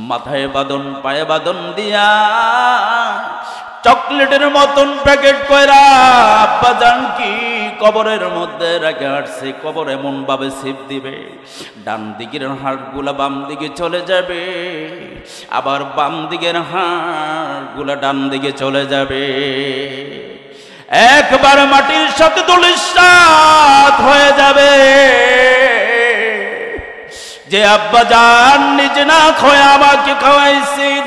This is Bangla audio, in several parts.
মাথায় বাঁধন পায়ে বাঁধন দিয়া চকলেটের মতন প্যাকেট কইরা আব্বাজান কি কবরের মধ্যে রেখে আসছে। কবর এমন ভাবে ছিপ দিবে, ডান দিকের হাড়গুলা বাম দিকে চলে যাবে, আবার বাম দিকের হাড়গুলা ডান দিকে চলে যাবে। একবার মাটির সাথে ধূলিসাৎ হয়ে যাবে। যে আব্বাজান নিজে না খেয়ে আমাকে খাওয়াইছেন,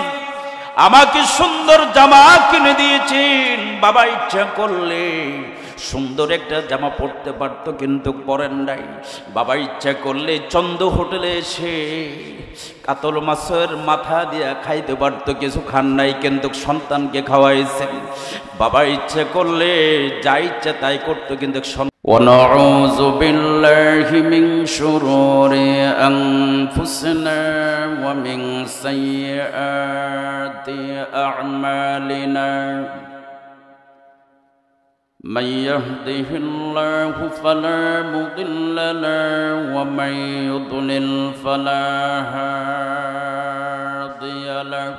আমাকে সুন্দর জামা কিনে দিয়েছেন, বাবা ইচ্ছা করলে সুন্দর একটা জামা পরতে পারতো কিন্তু পরেন নাই। বাবা ইচ্ছা করলে চন্দ হোটেলে এসে কাতল মাছের মাথা দিয়া খাইতে পারতো, কিছু খান নাই কিন্তু সন্তানকে খাওয়াইছেন। বাবা ইচ্ছা করলে যা ইচ্ছা তাই করতো কিন্তু ونعوذ بالله من شرور أنفسنا ومن سيئات أعمالنا من يهده الله فلا مضل له ومن يضلل فلا هادي له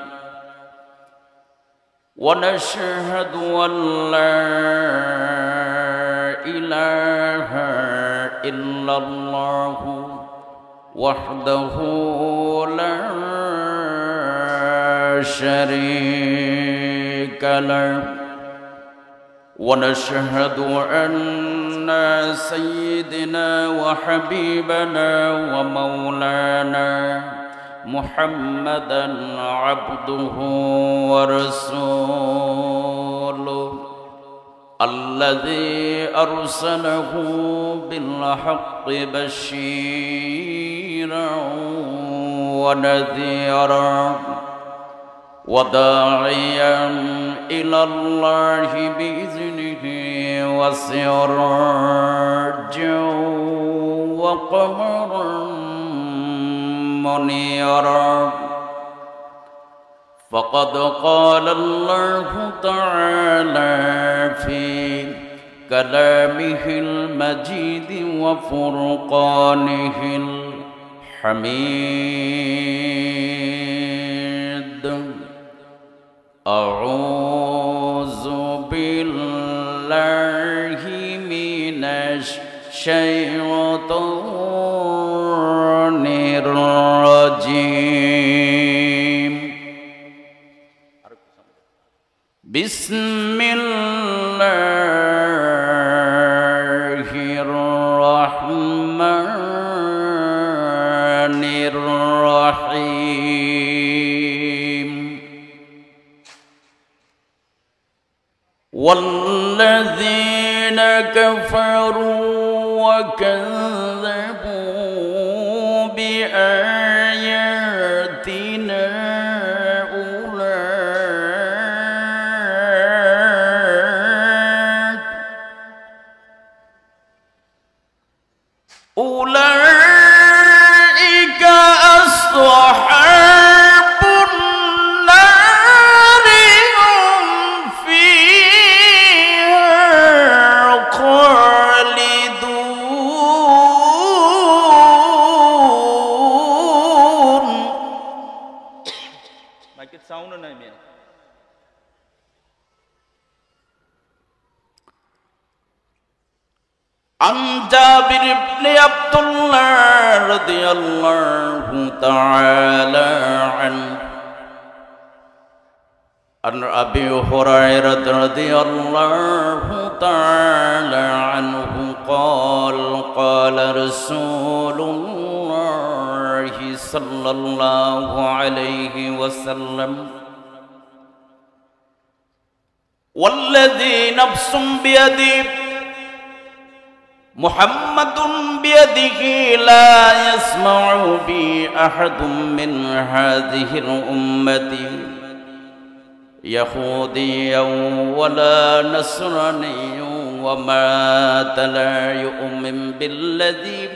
ونشهد أن لا إله إلا الله وحده لا شريك له ونشهد أن سيدنا وحبيبنا ومولانا محمدا عبده ورسوله الذي أرسله بالحق بشيرا ونذيرا وداعيا إلى الله بإذنه وسراجا وقمرا منيرا فقد قال الله تعالى في كلامه المجيد وفرقانه الحميد أعوذ بالله من الشيطان الرجيم بسم الله الرحمن الرحيم والذين كفروا وكذبوا بآياتنا أولئك أصحاب النار هم فيها خالدون. Make it sound and I mean. عن جابر بن عبد الله رضي الله تعالى عنه عن أبي هريرة رضي الله تعالى عنه قال قال رسول الله صلى الله عليه وسلم والذي نفس بيده محمد بيده لا يسمع بي أحد من هذه الأمة يهوديا ولا نصرانيا ومات لا يؤمن بالذي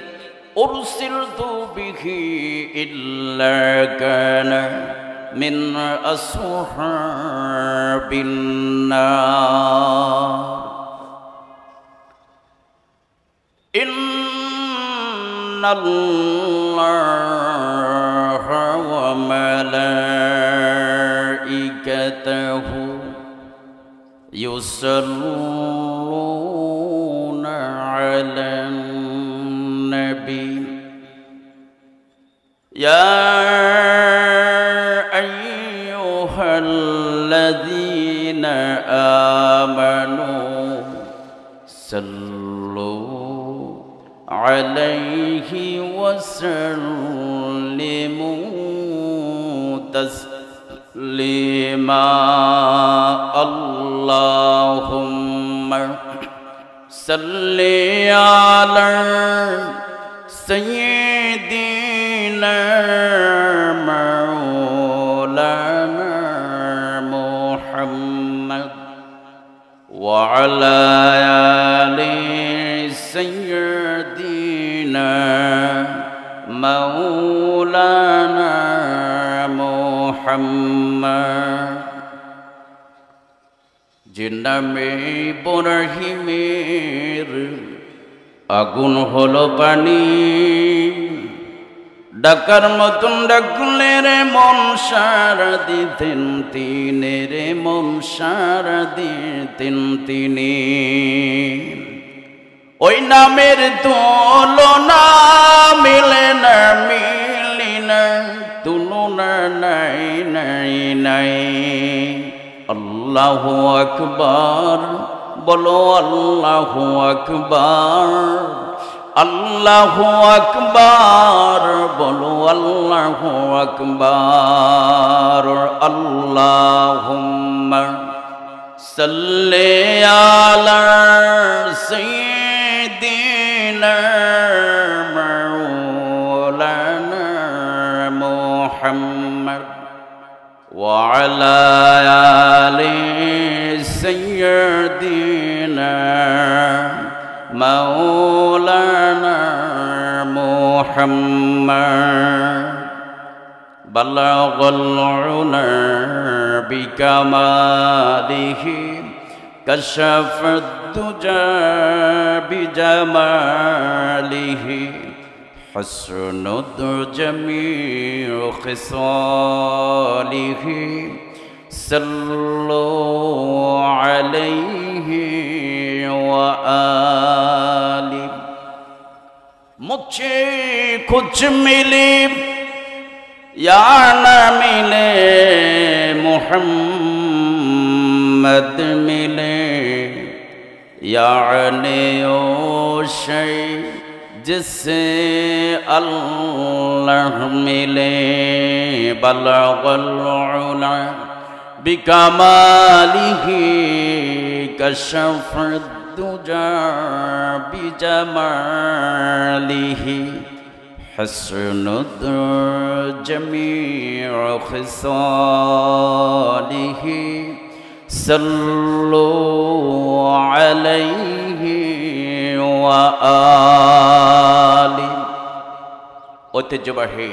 أرسلت به إلا كان من أصحاب النار. إن الله وملائكته يصلون على النبي يا أيها الذين آمنوا صلوا عليه وسلموا تسليما اللهم صل على سيدنا مولانا محمد وعلى آل سيدنا مولانا محمد যে নামে ইব্রাহিমের আগুন হলো পানি ডাকার মতন ডাকলে রে মন সারা দিতেন তিনি রে মন সারা দিতেন তিনি ওই নামের তুলনা মিলে না মিলি না তুলনা নাই নাই নাই আল্লাহু আকবার বলো আল্লাহু আকবার আল্লাহু আকবার বলো আল্লাহু আকবার আল্লাহুম্মা সাল্লি আলা সাইয়্যিদিনা মাওলানা মুহাম্মদ ওয়া আলা আলি সাইয়্যিদিনা مولانا محمد بلغ العلا بكماله كشف الدجى بجماله حسنت جميع خصاله صلوا عليه وآله मुझे कुछ मिले या न मिले मुहम्मद मिले यानी ओ शै जिससे अल्लाह मिले बलगल उला बिकमालिही कशफ الدجى بجماله حسنت جميع خصاله صلوا عليه وآله ঐতিহ্যবাহী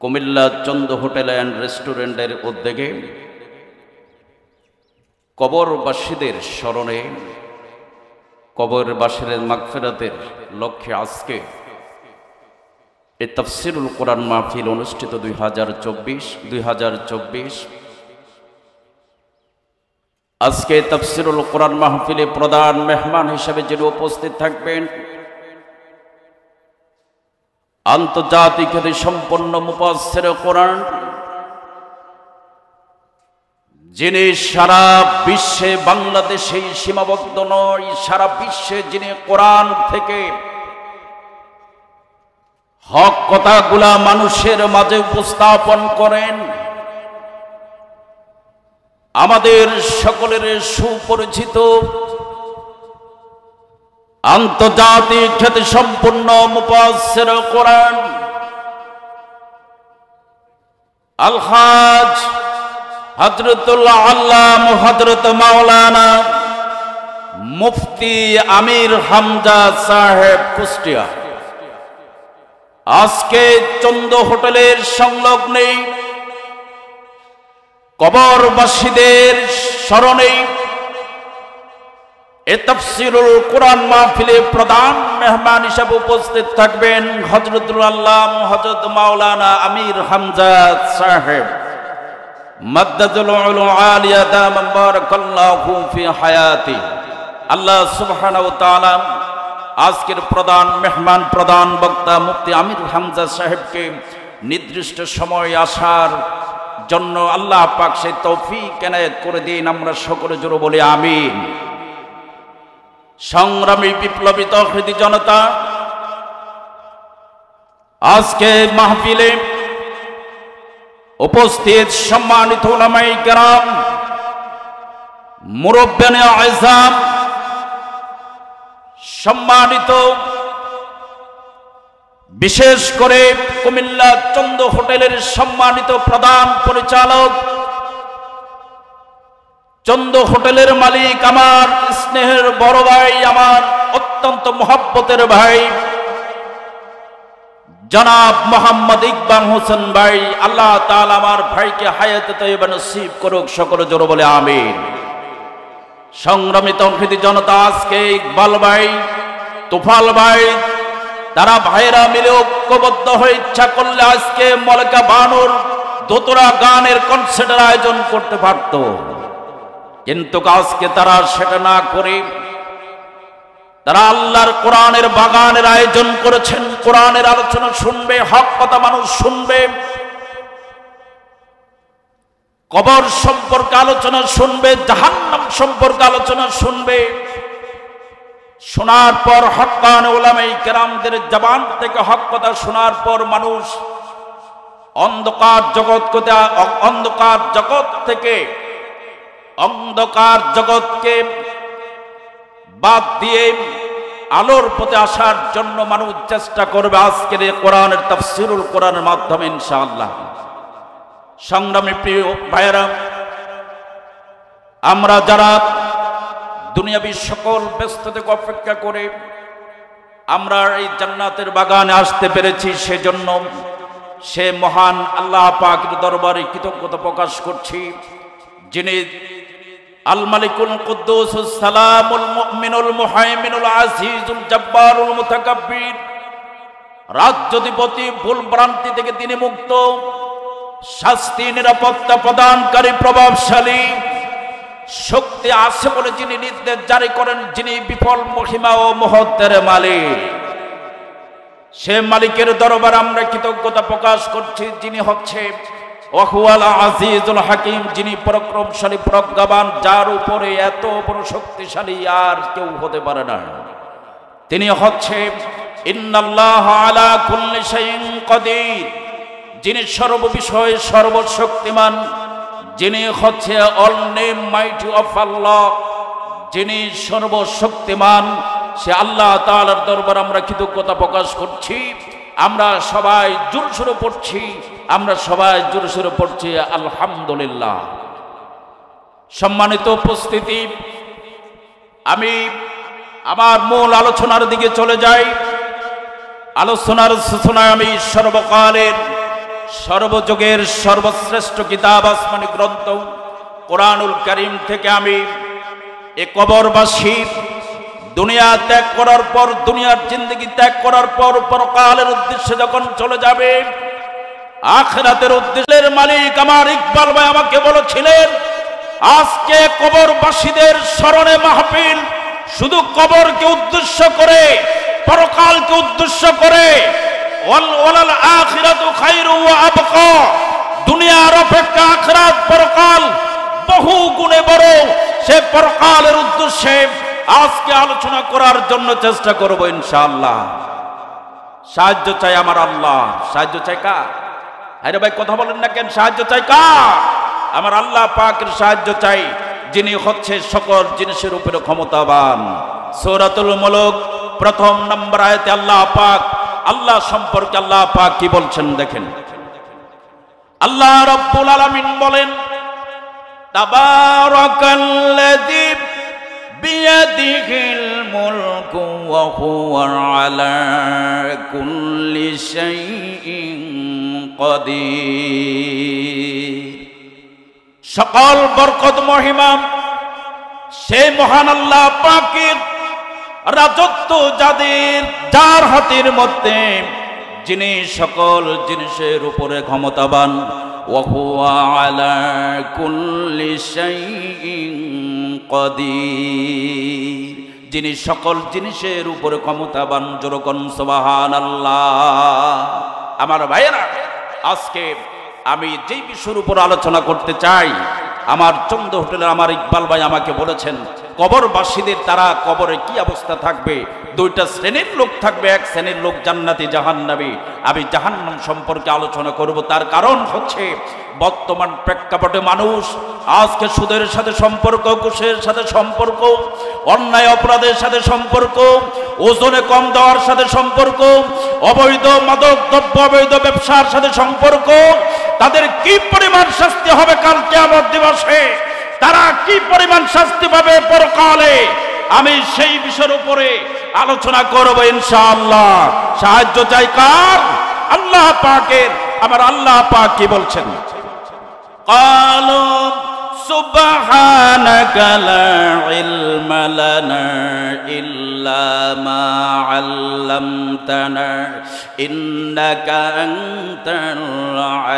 কুমিল্লা চন্দ হোটেল অ্যান্ড রেস্টুরেন্টের উদ্যোগে কবরবাসীদের স্মরণে কবরবাসীদের মাগফিরাতের লক্ষ্যে আজকে এই তাফসিরুল কোরআন মাহফিল অনুষ্ঠিত 2024 আজকে তাফসিরুল কোরআন মাহফিলে প্রধান মেহমান হিসেবে যিনি উপস্থিত থাকবেন আন্তর্জাতিক খ্যাতি সম্পন্ন মুফাসসির কোরআন যিনি সারা বিশ্বে বাংলাদেশে সীমাবদ্ধ নয় সারা বিশ্বে যিনি কোরআন থেকে হক কথাগুলা মানুষের মাঝে উপস্থাপন করেন আমাদের সকলের সুপরিচিত আন্তর্জাতিক খ্যাতি সম্পন্ন মুফাসসির কোরআন আল-হাজ হযরতুল আল্লাম হযরত মাওলানা মুফতি আমির হামজা সাহেব কুষ্টিয়া আজকে চন্দ হোটেলের সংলগ্নে কবরবাসীদের স্মরণে এই তাফসীরুল কোরআন মাহফিলে প্রধান মেহমান হিসেবে উপস্থিত থাকবেন হযরতুল আল্লাহ হযরত মাওলানা আমির হামজা সাহেব মাদ্দাতুল উলুম আলিয়া দাম বারাকাল্লাহু ফি হায়াতি। আল্লাহ সুবহানাহু ওয়া তাআলা আজকের প্রধান মেহমান প্রধান বক্তা মুফতি আমির হামজা সাহেবকে নির্দিষ্ট সময় আসার জন্য আল্লাহ পাক সেই তৌফিক এনায়েত করে দিন। আমরা সকলে জোরে বলি আমিন। সংগ্রামী বিপ্লবী তৌহিদি জনতা, আজকে মাহফিলে উপস্থিত সম্মানিত উলামায়ে কেরাম, মুরব্বিয়ানে আযম, সম্মানিত বিশেষ করে কুমিল্লা চন্দ হোটেলের সম্মানিত প্রধান পরিচালক, চন্দ হোটেলের মালিক, আমার স্নেহের বড় ভাই, আমার অত্যন্ত মহব্বতের ভাই জনাব মোহাম্মদ ইকবাল হোসেন ভাই, আল্লাহ তাআলা আমার ভাইকে হায়াতে তয়্যিবা নসিব করুক। সকলে জোরে বলে আমিন। সংগ্রামী তৌহিদি জনতা, আজকে ইকবাল ভাই, তুফাল ভাই, তারা ভাইরা মিলে ঐক্যবদ্ধ হয়ে ইচ্ছা করলে আজকে মলকা বানুর দোতরা গানের কনসার্টের আয়োজন করতে পারত, কিন্তু আজকে তারা সেটা না করে তারা আল্লাহর কোরআনের বাগানের আয়োজন করেছেন। কোরআনের আলোচনা শুনবে, হক কথা মানুষ শুনবে, কবর সম্পর্কে আলোচনা শুনবে, জাহান্নাম সম্পর্কে আলোচনা শুনবে। শোনার পর হক্কানে উলামায়ে কেরামদের জবান থেকে হক কথা শোনার পর মানুষ অন্ধকার জগৎকে বাদ দিয়ে আলোর পথে আসার জন্য মানুষ চেষ্টা করবে আজকের এই কোরআনের তাফসীরুল কোরআনের মাধ্যমে ইনশাআল্লাহ। সংগ্রামী প্রিয় ভাইয়েরা, আমরা যারা দুনিয়াবী সকল ব্যস্ত থেকে অপেক্ষা করে আমরা এই জান্নাতের বাগানে আসতে পেরেছি, সেজন্য সে মহান আল্লাহ পাকের দরবারে কৃতজ্ঞতা প্রকাশ করছি, যিনি আল মালিকুল কুদ্দুসুস সালামুল মুমিনুল মুহাইমিনুল আজিজুল জব্বারুল মুতাকাব্বির, রাজ্যাধিপতি, ভুল ভ্রান্তি থেকে তিনি মুক্ত, শাস্তি নিরাপত্তা প্রদানকারী, প্রভাবশালী, শক্তি আছে বলে যিনি নির্দেশ জারি করেন, যিনি বিপুল মহিমা ও মহত্বের মালিক, সে মালিকের দরবারে আমরা কৃতজ্ঞতা প্রকাশ করছি, যিনি হচ্ছে ওয়াহুয়াল আজিজুল হাকিম, যিনি পরাক্রমশালী, প্রজ্ঞাবান, যার উপরে এত বড় শক্তিশালী আর কেউ হতে পারে না। তিনি হচ্ছে ইন্নাল্লাহা আলা কুল্লি শাইইন কাদির, যিনি সর্ববিষয়ে সর্বশক্তিমান, যিনি হচ্ছে অল নেম মাইটি অফ আল্লাহ, যিনি সর্বশক্তিমান, সে আল্লাহ তাআলার দরবারে আমরা কৃতজ্ঞতা প্রকাশ করছি। আমরা সবাই জোরে সোরে পড়ছি আলহামদুলিল্লাহ। সম্মানিত উপস্থিতি, আমি আমার মূল আলোচনার দিকে চলে যাই। আলোচনার সূচনায় আমি সর্বকালের সর্বযুগের সর্বশ্রেষ্ঠ কিতাব, আসমানি গ্রন্থ কোরআনুল কারীম থেকে আমি এ কবরবাসী দুনিয়া ত্যাগ করার পর, দুনিয়ার জিন্দেগি ত্যাগ করার পর পরকালের উদ্দেশ্যে যখন চলে যাবে, আখিরাতের উদ্দেশ্যের মালিক আমার ইকবাল ভাই আমাকে বলেছিলেন, আজকে কবরবাসীদের স্মরণে মাহফিল, শুধু কবরকে উদ্দেশ্য করে, পরকালকে উদ্দেশ্য করে, ওয়ালাল আখিরাতু খায়রু ওয়া আবকা, দুনিয়ার অপেক্ষা আখিরাত পরকাল বহু গুণে বড়, সে পরকালের উদ্দেশ্যে আজকে আলোচনা করার জন্য চেষ্টা করব ইনশাআল্লাহ। সাহায্য চাই আমার আল্লাহ, সাহায্য চাই কার? আরে ভাই কথা বলেন না কেন? সাহায্য চাই কার? আমার আল্লাহ পাকের সাহায্য চাই, যিনি হচ্ছে সকল জিনিসের উপরে ক্ষমতাবান। সূরাতুল মুলক প্রথম নম্বর আয়াতে আল্লাহ পাক আল্লাহ সম্পর্কে আল্লাহ পাক কি বলছেন দেখেন। আল্লাহ রাব্বুল আলামিন বলেন, তাবারাকাল্লাযী বিয়াদিহিল মুলকু ওয়া হুয়া আলা কুল্লি শাইইন কাদির। সকল বরকত মহিমা সেই মহান আল্লাহ পাকের রাজত্ব যার হাতের মধ্যে, যিনি সকল জিনিসের উপরে ক্ষমতাবান। ওয়া হুয়া আলা কুল্লি শাইইন কাদির, যিনি সকল জিনিসের উপরে ক্ষমতাবান। যেরকম সুবহানাল্লাহ। আমার ভাইয়েরা, আজকে আমি যেই বিষয়ের উপর আলোচনা করতে চাই, আমার চন্দ হোটেলের আমার ইকবাল ভাই আমাকে বলেছেন কবরবাসীদের তারা কবরে কি অবস্থা থাকবে। দুইটা শ্রেণীর লোক থাকবে, এক শ্রেণীর লোক জান্নাতি, জাহান্নামী। আমি জাহান্নাম সম্পর্কে আলোচনা করব। তার কারণ হচ্ছে বর্তমান প্রেক্ষাপটে মানুষ আজকে সুদের সাথে সম্পর্ক, ঘুষের সাথে সম্পর্ক, অন্যায় অপরাধের সাথে সম্পর্ক, ওজনে কম দেওয়ার সাথে সম্পর্ক, অবৈধ মাদক দ্রব্য, অবৈধ ব্যবসার সাথে সম্পর্ক, তাদের কি পরিমাণ শাস্তি হবে কাল কিয়ামত দিবসে, তারা কি পরিমাণ শাস্তি পাবে পরকালে, আমি সেই বিষয়ের উপরে আলোচনা করব ইনশাআল্লাহ। সাহায্য চাই কার? আল্লাহ পাকের। আমার আল্লাহ পাক কি বলছেন? ক্বালু সুবহানাকা লা ইলমা লানা ইল্লা মা আল্লামতানা ইন্নাকা আনতাল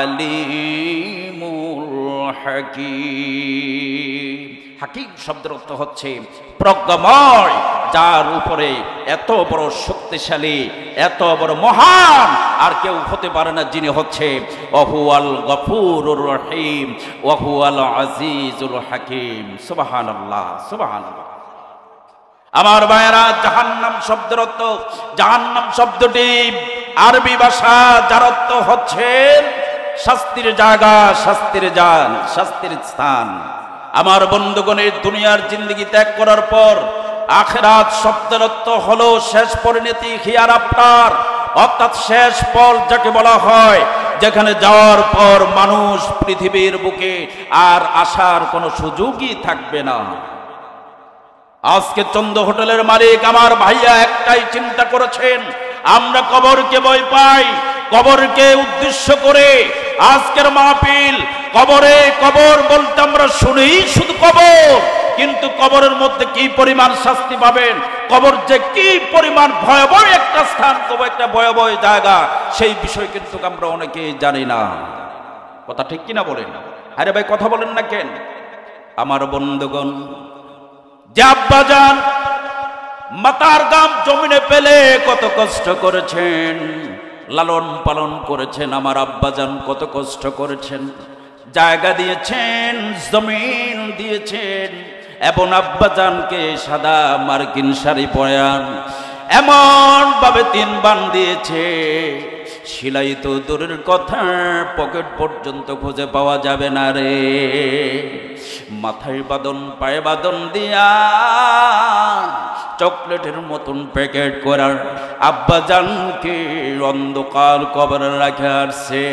আলিমুল হাকীম। হাকিম শব্দের অর্থ হচ্ছে প্রজ্ঞাময়, যার উপরে এত বড় শক্তিশালী, এত বড় মহান আর কেউ হতে পারে না, যিনি হচ্ছে ওয়াহুয়াল গফুরুর রহিম ওয়াহুয়াল আজিজুল হাকিম। সুবহানাল্লাহ, সুবহানাল্লাহ। আমার ভাইয়েরা, জাহান্নাম শব্দের অর্থ, জাহান্নাম শব্দটি আরবি ভাষা, যার অর্থ হচ্ছে শাস্তির জায়গা, শাস্তির স্থান। আমার বন্ধুগণের, দুনিয়ার জিন্দেগি ত্যাগ করার পর আখিরাত শব্দের অর্থ হলো শেষ পরিণতি, হিয়ার আফটার, অর্থাৎ শেষ পল যাকে বলা হয়, যেখানে যাওয়ার পর মানুষ পৃথিবীর বুকে আর আসার কোনো সুযোগই থাকবে না। আজকে চন্দ হোটেলের মালিক আমার ভাইয়া একটাই চিন্তা করেছেন, আমরা কবরকে ভয় পাই, কবরকে উদ্দেশ্য করে আজকের মাহফিল। কবর বলতে আমরা শুনি শুধু কবর, কিন্তু কবরের মধ্যে কি পরিমাণ শাস্তি পাবেন, কবর যে কি পরিমাণ ভয়াবহ একটা স্থান, কবর একটা ভয়াবহ জায়গা, সেই বিষয় কিন্তু আমরা অনেকেই জানি না। কথা ঠিক কিনা বলেন? আরে ভাই কথা বলেন না কেন? আমার বন্ধুগণ, যে আব্বাজান মাতার গাম জমিনে পেলে কত কষ্ট করেছেন, লালন পালন করেছেন, আমার আব্বাজান কত কষ্ট করেছেন, জায়গা দিয়েছেন, জমিন দিয়েছেন, এবং আব্বাজানকে সাদা মার্কিন শাড়ি পরান, এমন ভাবে 3 বান দিয়েছে, সিলাই তো দূরের কথা, পকেট পর্যন্ত খুঁজে পাওয়া যাবে না রে। মাথায় বাঁধন, পায়ে বাঁধন দিয়া চকলেটের মতন প্যাকেট করার আব্বাজানকে অন্ধকার কবরে রাখে আসছে।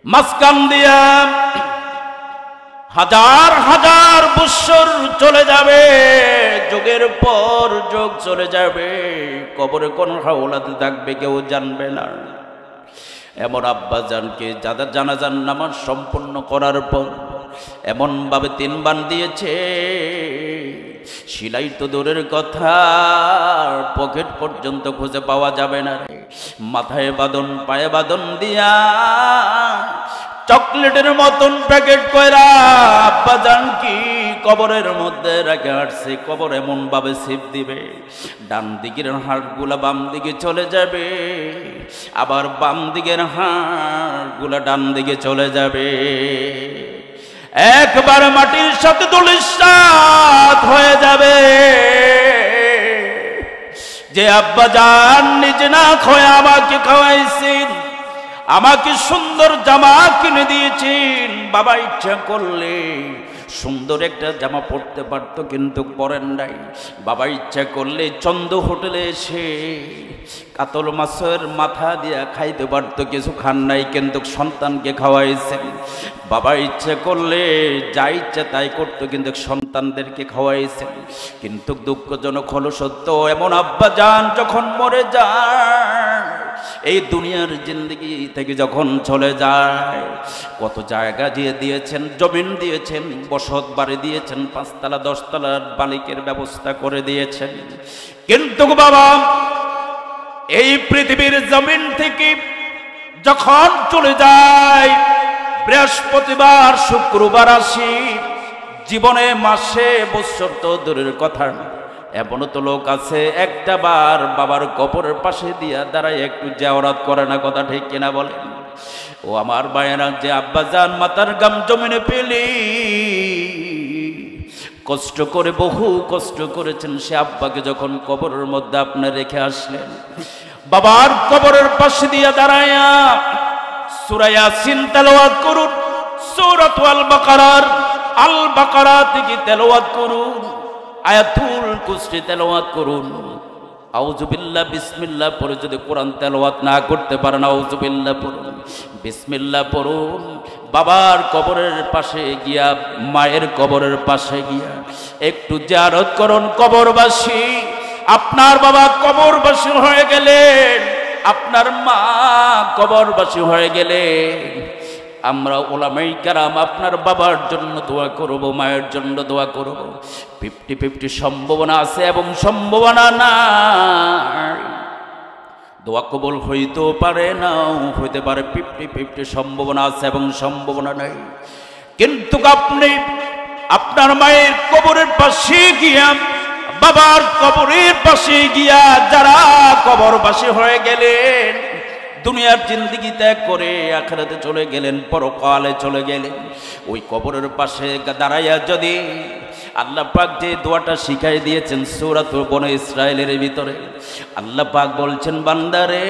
মাঝখান দিয়া হাজার হাজার বৎসর চলে যাবে, যুগের পর যুগ চলে যাবে, কবরে কোন হাওলাতে থাকবে কেউ জানবে না। এমন আব্বাজানকে যাদের জানাজার নামাজ সম্পূর্ণ করার পর এমন ভাবে 3 বান দিয়েছে, সিলাই তো দূরের কথা, পকেট পর্যন্ত খুঁজে পাওয়া যাবে না। মাথায় বাঁধন, পায়ে বাঁধন দিয়া চকলেটের মতন প্যাকেট কইরা আব্বাজান কি কবরের মধ্যে রেখে আসছে। কবর এমন ভাবে ছিপ দিবে, ডান দিকের হাড়গুলা বাম দিকে চলে যাবে, আবার বাম দিকের হাড়গুলা ডান দিকে চলে যাবে। একবার মাটির সাথে ধূলিসাৎ হয়ে যাবে। যে আব্বাজান নিজে না খেয়ে আমাকে খাওয়াইছেন, আমাকে সুন্দর জামা কিনে দিয়েছেন, বাবা ইচ্ছা করলে সুন্দর একটা জামা পরতে পারত, কিন্তু পরেন নাই। বাবা ইচ্ছা করলে চন্দ হোটেলে এসে কাতল মাছের মাথা দিয়া খাইতে পারত, কিছু খান নাই, কিন্তু সন্তানকে খাওয়াইছেন। বাবা ইচ্ছা করলে যা ইচ্ছা তাই করতো, কিন্তু সন্তানদেরকে খাওয়াইছেন। কিন্তু দুঃখজনক হলো সত্য, এমন আব্বাজান যখন মরে যায়, এই দুনিয়ার জিন্দগি থেকে যখন চলে যায়, কত জায়গা দিয়ে দিয়েছেন, জমিন দিয়েছেন, বসত বাড়ি দিয়েছেন, 5 তলা 10 তলার বালিকের ব্যবস্থা করে দিয়েছেন। কিন্তু বাবা এই পৃথিবীর জমিন থেকে যখন চলে যায়, বৃহস্পতিবার শুক্রবার আসি, জীবনে মাসে বছর তো দূরের কথা, এমনও তো লোক আছে একটা বার বাবার কবরের পাশে দিয়া দাঁড়ায় একটু জিয়ারত করে না, কথা ঠিক কিনা বলেন? ও আমার ভাইয়েরা, যে আব্বা জান মাতার গাম জমিনে পেলি কষ্ট করে, বহু কষ্ট করেছেন, সে আব্বাকে যখন কবরের মধ্যে আপনি রেখে আসলেন, বাবার কবরের পাশে দিয়া দাঁড়ায়া সূরা ইয়াসিন তেলাওয়াত করুন, সূরাতুল আল বাকারা থেকে তেলাওয়াত করুন, আয়াতুল কুরসি তেলাওয়াত করুন, আউযুবিল্লাহ বিসমিল্লাহ পড়ে যদি কোরআন তেলাওয়াত না করতে পারেন, আউযুবিল্লাহ পড়ুন, বিসমিল্লাহ পড়ুন। বাবার কবরের পাশে গিয়া, মায়ের কবরের পাশে গিয়া একটু জিয়ারত করুন। কবরবাসী, আপনার বাবা কবরবাসী হয়ে গেলেন, আপনার মা কবরবাসী হয়ে গেলেন। আমরা ওলামায়ে কেরাম আপনার বাবার জন্য দোয়া করব, মায়ের জন্য দোয়া করব। 50-50 সম্ভাবনা আছে এবং সম্ভাবনা নাই। দোয়া কবুল হইতেও পারে, নাও হইতে পারে, 50-50 সম্ভাবনা আছে এবং সম্ভাবনা নাই। কিন্তু আপনি আপনার মায়ের কবরের পাশে গিয়া, বাবার কবরের পাশে গিয়া যারা কবরবাসী হয়ে গেলেন, দুনিয়ার জিন্দেগি ত্যাগ করে আখিরাতে চলে গেলেন, পরকালে চলে গেলেন, ওই কবরের পাশে দাঁড়াইয়া যদি আল্লাহ পাক যে দোয়াটা শিখাই দিয়েছেন সূরাতুল বনী ইসরাঈলের ভিতরে, আল্লাহ পাক বলছেন, বান্দারে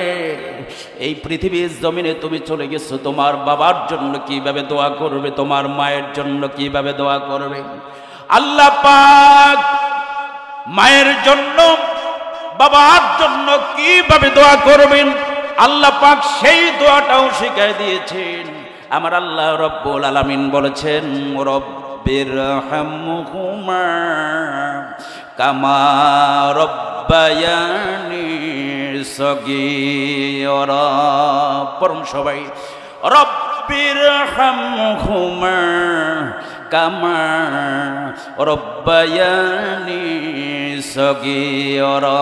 এই পৃথিবীর জমিনে তুমি চলে গেছো, তোমার বাবার জন্য কিভাবে দোয়া করবে, তোমার মায়ের জন্য কিভাবে দোয়া করবে। আল্লাহ পাক মায়ের জন্য, বাবার জন্য কিভাবে দোয়া করবেন, আল্লাহ পাক সেই দোয়াটাও শিখাই দিয়েছেন। আমার আল্লাহ রব্বুল আলামিন বলেছেন, রব্বিরহামহুমা কামা রব্বায়ানি সগীরা। পড়ুন সবাই, রব্বিরহামহুমা কামা রব্বায়ানি সগীরা।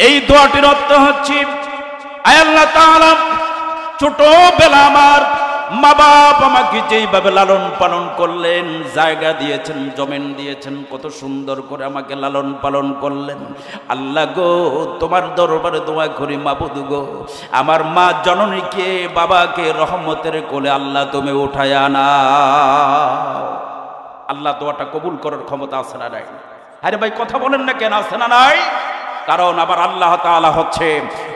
এই দোয়াটির অর্থ হচ্ছে, আয় আল্লাহ তাআলা, ছোটবেলা আমার মা বাপ আমাকে যেইভাবে লালন পালন করলেন, জায়গা দিয়েছেন, জমিন দিয়েছেন, কত সুন্দর করে আমাকে লালন পালন করলেন, আল্লাহ গো তোমার দরবারে দোয়া করি, মাবুদ গো আমার মা জননীকে, বাবাকে রহমতের কোলে আল্লাহ তুমি উঠায় আনাও। আল্লাহ দোয়াটা কবুল করার ক্ষমতা আছে না নাই? আরে ভাই কথা বলেন না কেন, আছে না নাই? কারণ আবার আল্লাহ তাআলা হচ্ছে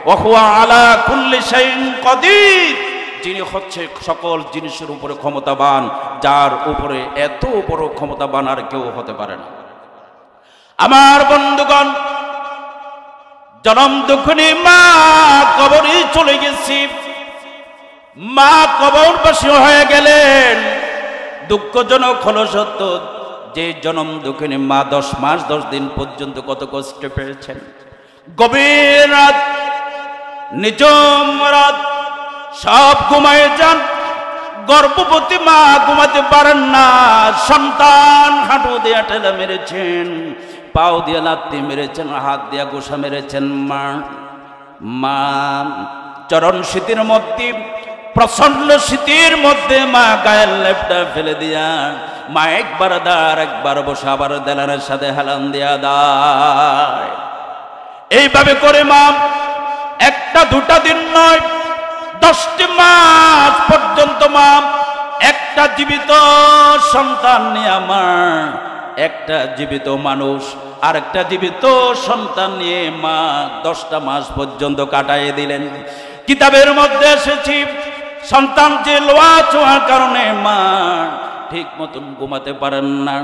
ওয়া আলা কুল্লি শাইইন কাদির, যিনি হচ্ছে সকল জিনিসের উপরে ক্ষমতাবান, যার উপরে এত বড় ক্ষমতাবান আর কেউ হতে পারে না। আমার বন্ধুগণ, জনম দুঃখিনী মা কবরে চলে গেছি, মা কবরবাসী হয়ে গেলেন। দুঃখজনক হলো সত্য যে জনম দুঃখিনী মা 10 মাস 10 দিন পর্যন্ত কত কষ্ট পেয়েছেন। গভীর রাত, নিঝুম রাত, সব ঘুমায় যান, গর্ভবতী মা ঘুমাতে পারেন না। সন্তান হাঁটু দিয়ে ঠেলা মেরেছেন, পাও দিয়ে লাথি মেরেছেন, হাত দিয়ে গোসা মেরেছেন। মা চরণ শীতের মধ্যে, প্রচন্ড শীতের মধ্যে মা গায়ের লেপটা ফেলে দিয়া, মা একবার দাঁড় একবার বসে, আবার দেলানের সাথে হেলান দিয়া দাঁড়। এইভাবে করে মা একটা দুটা দিন নয়, 10টি মাস পর্যন্ত মা একটা জীবিত সন্তান নিয়ে, আমার একটা জীবিত মানুষ আর একটা জীবিত সন্তান নিয়ে মা 10টা মাস পর্যন্ত কাটাই দিলেন। কিতাবের মধ্যে এসেছি, সন্তান যে লোয়া ছোঁয়ার কারণে মা ঠিক মতন ঘুমাতে পারেন না।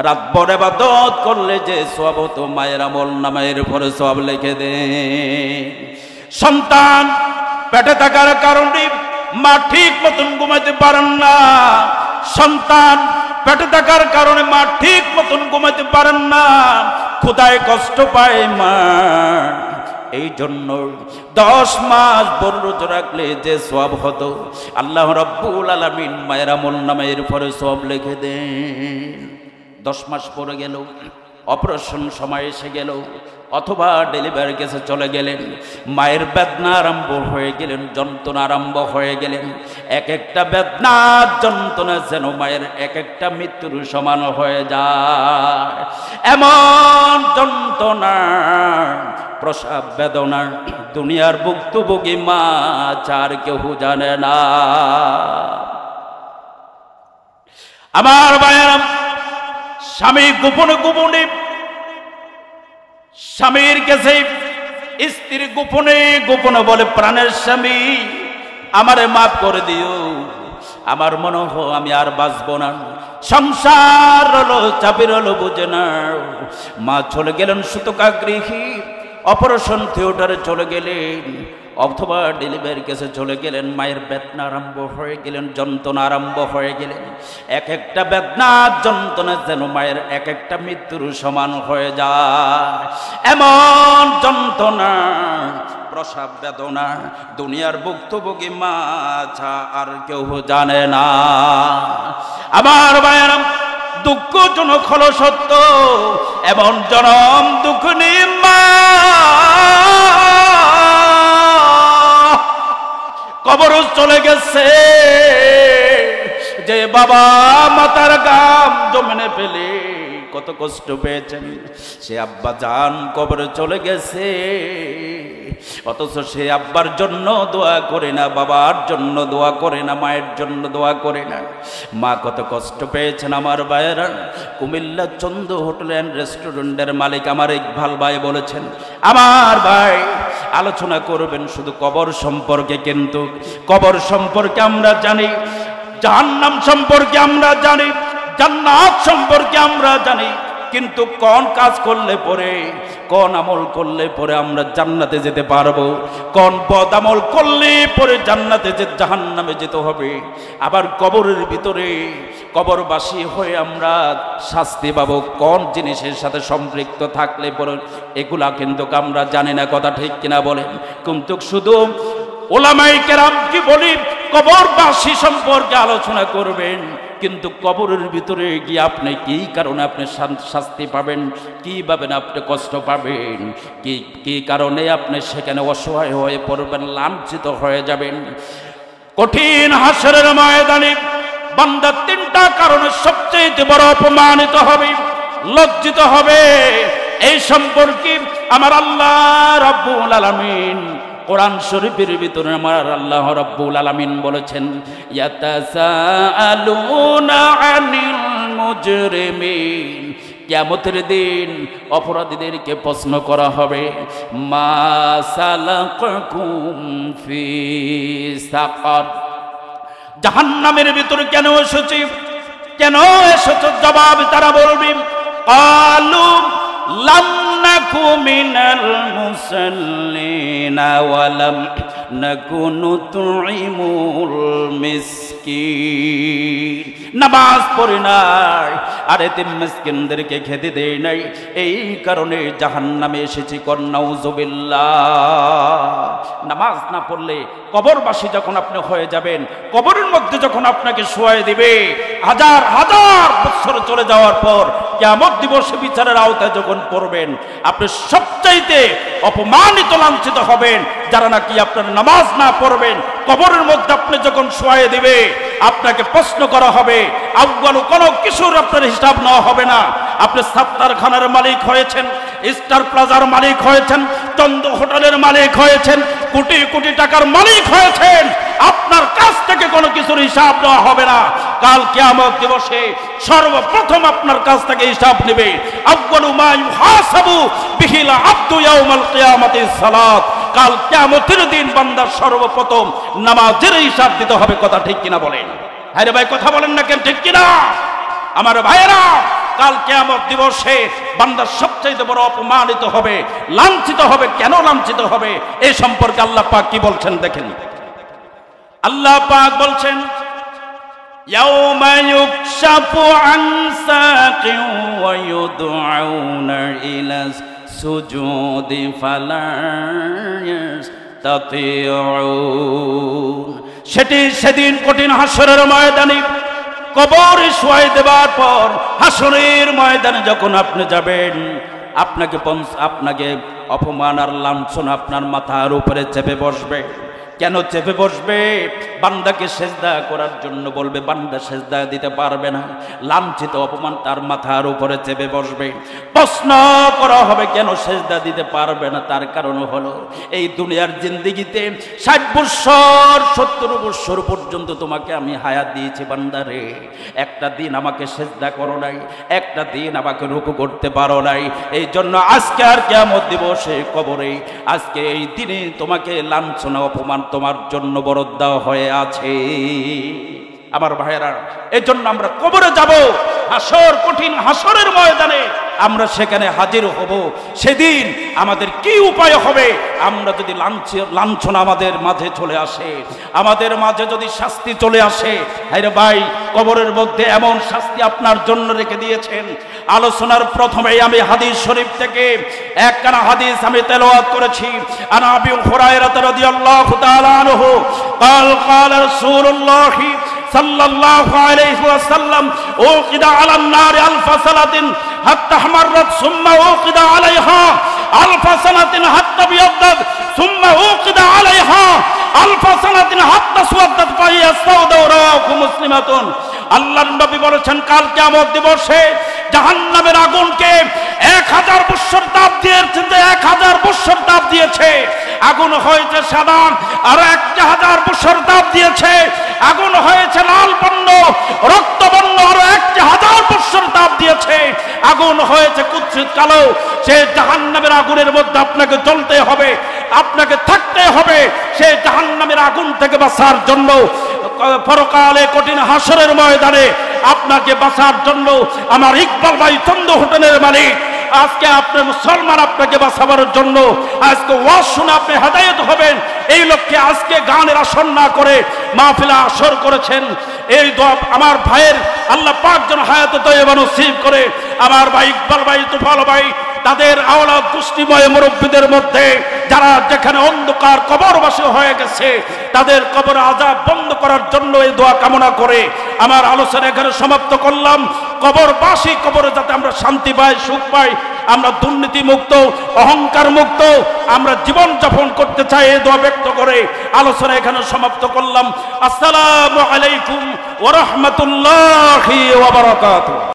রাত ভর ইবাদত করলে যে সওয়াব হতো, মায়ের আমল নামায়ের উপরে সওয়াব লিখে দেন। সন্তান পেটে থাকার কারণে মা ঠিক মতন ঘুমাতে পারেন না। সন্তান পেটে থাকার কারণে মা ঠিক মতন ঘুমাতে পারেন না, ক্ষুধায় কষ্ট পায় মা। এই জন্য 10 মাস বড় রোজা রাখলে যে সওয়াব হতো আল্লাহ রাব্বুল আলামিন মায়ের আমল নামের পরে সওয়াব লিখে দেন। 10 মাস পরে গেল, অপারেশন সময় এসে গেল, অথবা ডেলিভারি কেসে চলে গেলেন, মায়ের বেদনা আরম্ভ হয়ে গেলেন, যন্ত্রণা আরম্ভ হয়ে গেলেন। এক একটা বেদনা যন্ত্রণা যেন মায়ের এক একটা মৃত্যুর সমান হয়ে যায়, এমন যন্ত্রণা প্রসব বেদনা দুনিয়ার ভুক্তভোগী মা চার কেউ জানে না। আমার ভাইয়েরা, স্বামী গোপনে গোপনে স্বামীর কাছে স্ত্রী গোপনে গোপনে বলে, প্রাণের স্বামী আমারে মাফ করে দিও, আমার মনে হয় আমি আর বাঁচব না, সংসার হলো চাপের হলো বুঝে না। মা চলে গেলেন সুতকাগৃহী, অপারেশন থিয়েটারে চলে গেলেন, অথবা ডেলিভারি কেসে চলে গেলেন, মায়ের বেদনা আরম্ভ হয়ে গেলেন, যন্ত্রণা আরম্ভ হয়ে গেলেন। এক একটা বেদনা যন্ত্রণা যেন মায়ের এক একটা মৃত্যুর সমান হয়ে যায়, এমন যন্ত্রণা প্রসব বেদনা দুনিয়ার ভুক্তভোগী মা আর কেউ জানে না। আমার ভাইয়েরা, দুঃখজনক হলো সত্য, এমন জনম দুঃখ নিয়ে মা কবর চলে গেছে। যে বাবা মাতার গাম জমিনে ফেলে কত কষ্ট পেয়েছেন, সে আব্বা জান কবরে চলে গেছে, অথচ সে আব্বার জন্য দোয়া করে না, বাবার জন্য দোয়া করে না, মায়ের জন্য দোয়া করে না। মা কত কষ্ট পেয়েছেন। আমার ভাইয়েরা, কুমিল্লা চন্দ্র হোটেল অ্যান্ড রেস্টুরেন্টের মালিক আমার ইকবাল ভাই বলেছেন, আমার ভাই আলোচনা করবেন শুধু কবর সম্পর্কে, কিন্তু কবর সম্পর্কে আমরা জানি, জাহান্নাম সম্পর্কে আমরা জানি, জান্নাত সম্পর্কে আমরা জানি, কিন্তু কোন কাজ করলে পরে, কোন আমল করলে পরে আমরা জান্নাতে যেতে পারবো, কোন পথ আমল করলে পরে জান্নাতে যে জাহান্নামে যেতে হবে, আবার কবরের ভিতরে কবরবাসী হয়ে আমরা শাস্তি পাবো কোন জিনিসের সাথে সম্পৃক্ত থাকলে পরে, এগুলা কিন্তু আমরা জানি না। কথা ঠিক কিনা বলেন? কিন্তু শুধু ওলামায়ে কেরাম কি বলি, কবরবাসী সম্পর্কে আলোচনা করবেন, কিন্তু কবরের ভিতরে গিয়ে আপনি কি কারণে আপনি শাস্তি পাবেন, কি ভাবেন আপনি কষ্ট পাবেন, কি কারণে আপনি সেখানে অসহায় হয়ে পড়বেন, লাঞ্ছিত হয়ে যাবেন। কঠিন হাসরের ময়দানে বান্দা 3টা কারণে সবচেয়ে বড় অপমানিত হবে, লজ্জিত হবে। এই সম্পর্কে আমার আল্লাহ রাব্বুল আলামিন কোরআন শরীফের ভিতরে আমার আল্লাহ রাব্বুল আলামিন বলেছেন, ইয়াতাসাআলুনা আনিল মুজরিমিন, কিয়ামতের দিন অপরাধীদেরকে প্রশ্ন করা হবে, মা সালাকাকুম ফি সাকার, জাহান্নামের ভিতরে কেন এসেছি, কেন এসেছো? জবাব তারা বলবে, ক্বালু লাম নাকু মিনাল মুসাল্লিনা ওয়া লাম নাকু নুতঈমুল মিসকিন, নামাজ পড়ি নাই আর এতিম মিসকিনদেরকে খেতে দেই নাই, এই কারণে জাহান্নামে এসেছি। নাউযুবিল্লাহ। নামাজ না পড়লে কবরবাসী যখন আপনি হয়ে যাবেন, কবরের মধ্যে যখন আপনাকে শোয়াই দিবে, হাজার হাজার বছর চলে যাওয়ার পর কিয়ামত দিবসে বিচারের আওতায় যখন পড়বেন, আপনি সবচাইতে অপমানিত লাঞ্ছিত হবেন যারা নাকি আপনার নামাজ না পড়বেন। কবরের মধ্যে আপনি যখন শোয়াই দিবে, আপনাকে প্রশ্ন করা হবে, আউয়ালু কোনো কিছুর আপনার হিসাব নেওয়া হবে না। আপনি সাত্তার খানের মালিক হয়েছেন, স্টার প্লাজার মালিক হয়েছেন, চন্দ্র হোটেলের মালিক হয়েছেন, কোটি কোটি টাকার মালিক হয়েছেন, আপনার কাছ থেকে কোনো কিছুর হিসাব দেওয়া হবে না। কাল কিয়ামত দিবসে সর্বপ্রথম আপনার কাছ থেকে হিসাব নেবে। আউয়ালু মা ইউহাসাবু বিহিল আবদু ইয়াউমাল কিয়ামাতিস সালাত, কাল কিয়ামতের দিন বান্দার সর্বপ্রথম নামাজের হিসাব দিতে হবে। কথা ঠিক কিনা বলেন? হ্যাঁ রে ভাই, কথা বলেন না কেন? ঠিক কিনা আমার ভাইয়েরা? কাল কিয়ামত দিবসে বান্দা সবচেয়ে বড় অপমানিত হবে, লাঞ্ছিত হবে। কেন লাঞ্ছিত হবে এই সম্পর্কে আল্লাহ পাক কি বলছেন দেখেন। আল্লাহ পাক বলছেন, ইয়াউমা ইউকশাফু আন সাকিন ওয়া ইউদউনা ইলা সুজুদি ফালা ইয়াস্তাতিউন। সেদিন কঠিন হাসরের ময়দানে কবরে শুয়াই দেবার পর হাসরের ময়দানে যখন আপনি যাবেন, আপনাকে অপমান আর লাঞ্ছনা আপনার মাথার উপরে চেপে বসবে। কেন চেপে বসবে? বান্দাকে সেজদা করার জন্য বলবে, বান্দা সেজদা দিতে পারবে না, লাঞ্ছিত অপমান তার মাথার উপরে চেপে বসবে। প্রশ্ন করা হবে কেন সেজদা দিতে পারবে না? তার কারণ হলো এই দুনিয়ার জিন্দেগিতে 60 বছর 70 বছর পর্যন্ত তোমাকে আমি হায়াত দিয়েছি বান্দারে, একটা দিন আমাকে সেজদা করো নাই, একটা দিন আমাকে রুকু করতে পারো নাই। এই জন্য আজকে আর কিয়ামত দিবসে কবরে আজকে এই দিনে তোমাকে লাঞ্ছনা অপমান তোমার জন্য বরাদ্দ দেওয়া হয়ে আছে। আমার ভাইয়েরা, এই জন্য আমরা কবরে যাব, হাসর কঠিন হাসরের ময়দানে আমরা সেখানে হাজির হব। সেদিন আমাদের কি উপায় হবে? আমরা যদি লাঞ্ছনা আমাদের মাঝে চলে আসে, আমাদের মাঝে যদি শাস্তি চলে আসে, আরে ভাই কবরের মধ্যে এমন শাস্তি আপনার জন্য রেখে দিয়েছেন। আলোচনার প্রথমেই আমি হাদিস শরীফ থেকে একখানা হাদিস আমি তেলাওয়াত করেছি। আনা আবি হুরায়রা রাদিয়াল্লাহু তাআলা আনহু قال قال رسول الله صلى الله عليه وسلم اوقد على النار 1000 سنة حتى احمرت ثم اوقد عليها 1000 سنة حتى ابيضت ثم اوقد عليها 1000 سنة حتى اسودت فهي سوداء رواه مسلمة। আল্লাহর নবী বলেছেন কাল কিয়ামত দিবসে জাহান্নামের আগুনকে 1000 বছর তাপ দিয়েছে, 1000 বছর তাপ দিয়েছে, আগুন হয়েছে সাদা, আর 1000 বছর তাপ দিয়েছে, আগুন হয়েছে লাল বর্ণ, রক্ত বর্ণ, আর 1000 বছর তাপ দিয়েছে, আগুন হয়েছে কুৎসিত কালো। সে জাহান্নামের আগুনের মধ্যে আপনাকে জ্বলতে হবে, আপনাকে থাকতে হবে। সে জাহান্নামের আগুন থেকে বাঁচার জন্য পরকালে কঠিন হাসরের ময়দানে আপনাকে বাঁচার জন্য আমার ইকবাল ভাই চন্দ্র হোটেলের মালিক আজকে আপনি মুসলমান, আপনাকে বাঁচাবার জন্য আজকে ওয়াজ শুনে আপনি হেদায়েত হবেন, এই লক্ষ্যে আজকে গানের আসর না করে মাহফিলে আসর করেছেন। এই দোয়া আমার ভাইয়ের আল্লাহ পাক যেন হায়াতে তয়্যিবা নসিব করে। আমার ভাই ইকবাল ভাই, তুফাল ভাই, তাদের আওলাদ গোষ্ঠীময় মুরব্বীদের মধ্যে যারা যেখানে অন্ধকার কবরবাসী হয়ে গেছে, তাদের কবর আযাব বন্ধ করার জন্য এই দোয়া কামনা করে আমার আলোচনা এখানে সমাপ্ত করলাম। কবরবাসী কবরে যাতে আমরা শান্তি পাই, সুখ পাই, আমরা দুর্নীতি মুক্ত, অহংকার মুক্ত আমরা জীবন যাপন করতে চাই, এই দোয়া ব্যক্ত করে আলোচনা এখানে সমাপ্ত করলাম। আসসালামু আলাইকুম ওয়া রাহমাতুল্লাহি ওয়া বারাকাতুহু।